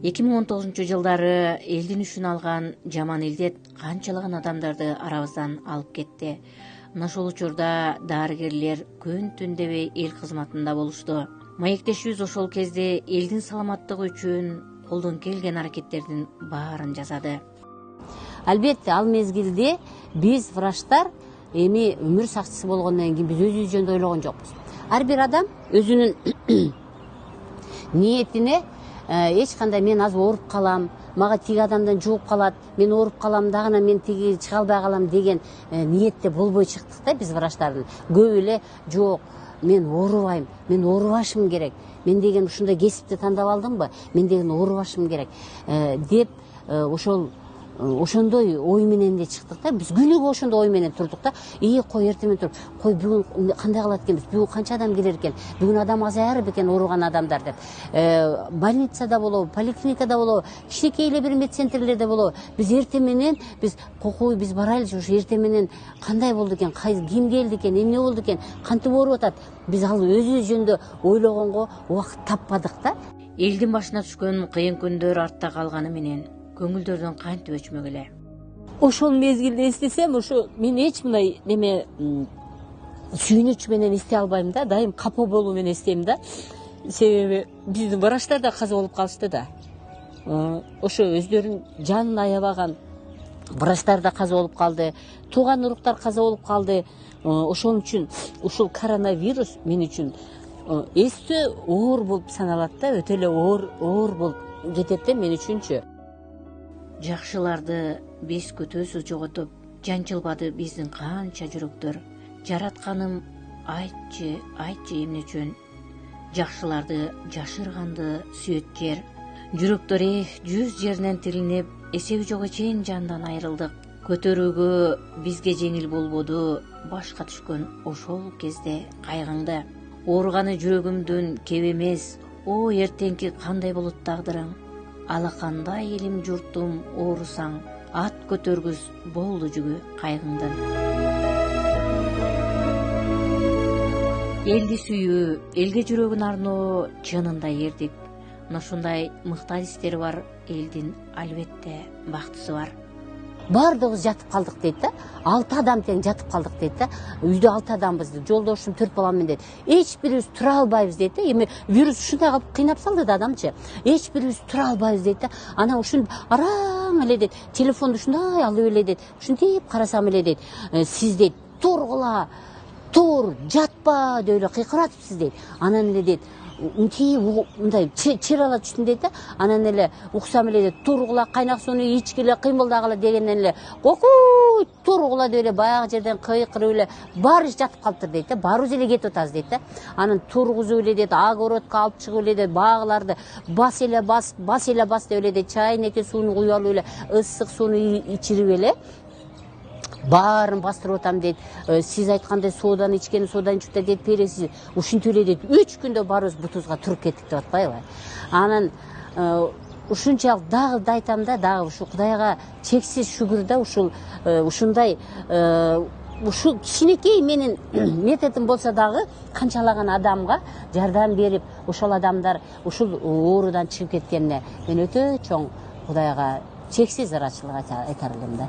2019-жылдары элдин үчүн алган жаман илдет канчалаган адамдарды арабыздан алып кетти. Мына ошол учурда дарыгерлер күн түн дебей эл кызматында болушту. Маектешибиз ошол кезде элдин саламаттыгы үчүн колдон келген аракеттердин баарын жасады. Албетте, ал мезгилде биз врачтар эми өмүр сакчысы болгондон кийин биз өзүбүз жөнүндө ойлогон жокпуз. Ар бир адам өзүнүн ниетине эч кандай мен азыр ооруп калам, мага тиги адамдан жугуп калат, мен ооруп калам дагы мен тиги чыга албай калам деген ниетте болбой чыктык да биз врачтардын. Көп эле жок, мен оорубайм, мен оорубашым керек, мен деген ушундай кесипти тандап алдымбы, мен деген оорубашым керек деп ошондой ой менен эле чыктык да. Биз күнүгө ошондой ой менен турдук да. Кой эртең туруп, кой бүгүн кандай кылат экенбиз, бүгүн канча адам келер экен, бүгүн адам азаярбы экен ооруган адамдар деп. Больницада болобу, поликлиникада болобу, кичинекей эле бир медцентрлерде болобу. Биз эртең менен биз кокуй биз барайлычы, ушу эртең менен кандай болду экен, ким келди экен, эмне болду экен, кантип ооруп атат. Биз ал өзүбүз жөнүндө ойлогонго убакыт таппадык да. Элдин башына түшкөн кыйын күндөр артта калганы менен көңүлдөрдөн кантип өчмөк эле. Ошол мезгилде эстесем, ошо мен эч мындай неме сүйүнүч менен эстей албайм да, дайым капа болуу менен эстейм да. Себеби биздин врачтар да каза болуп калышты да. Ошо өздөрүнүн жанын аябаган врачтар да каза болуп калды, тууган уруктар каза болуп калды. Ошон үчүн ушул коронавирус мен үчүн эстөө оор болуп саналат да, өтө эле оор болуп кетет да мен үчүнчү. Жакшыларды биз күтүүсүз жоготуп, жанчылбады биздин канча жүрөктөр. Жаратканым, айтчы эмне үчүн? Жакшыларды жашырганды сүйөт жер. Жүрөктөр 100 жеринен тилинип, эсеби жок чейин жандан айрылдык. Көтөрүүгө бизге жеңил болбоду, башка түшкөн ошол кезде кайгыңды. Ооруганы жүрөгүмдүн кеп эмес, о эртеңки кандай болот тагдырың? Алакандай элим журтум оорусаң, ат көтөргүз болду жүгү кайгыңдын. Элди сүйүү, элге жүрөгүн арноо чынында эрдик. Мына ушундай мыкты адистери бар элдин албетте бактысы бар. Бардыгыбыз жатып калдык дейт да. 6 адам тең жатып калдык дейт да. Үйдө 6 адамбыз, жолдошум 4 баламмен дейт. Эч бирибиз тура албайбыз дейт да. Эми вирус ушундай кылып кыйнап салды да адамчы. Эч бирибиз тура албайбыз дейт да. Анан ушун араң эле дейт. Телефонду ушундай алып эле дейт. Ушинтип карасам эле дейт. Сиз дейт, тургула, тур, жатпа деп эле кыйкыратыпсыз дейт. Анан эле дейт, мындай чырала түштүм дейт да. Анан эле уксам эле дейт, тургула, кайнак сууну ичкиле, кыймылдагыла дегенден эле кокуй, тургула деп эле баягы жерден кыйкырып эле баарыбыз жатып калыптыр дейт да. Баарыбыз эле кетип атабыз дейт да. Анан тургузуп эле дейт, огородко алып чыгып эле дейт, багыларды бас эле бас деп эле дейт, чайнекке сууну куюп алып эле ысык сууну ичирип эле баарын бастырып атам дейт. Сиз айткандай соданы ичкени содан ичип дейт, пересиз. Ушинтип эле дейт, 3 күндө баарыбыз бутубузга туруп кеттик деп атпайбы? Анан ушунчалык дагы да айтам да, дагы ушу Кудайга чексиз шүгүр да, ушундай ушу кичинекей менин методум болсо дагы канчалаган адамга жардам берип, ошол адамдар ушул оорудан чыгып кеткенине мен өтө чоң Кудайга чексиз ыраачылык айтар элем да.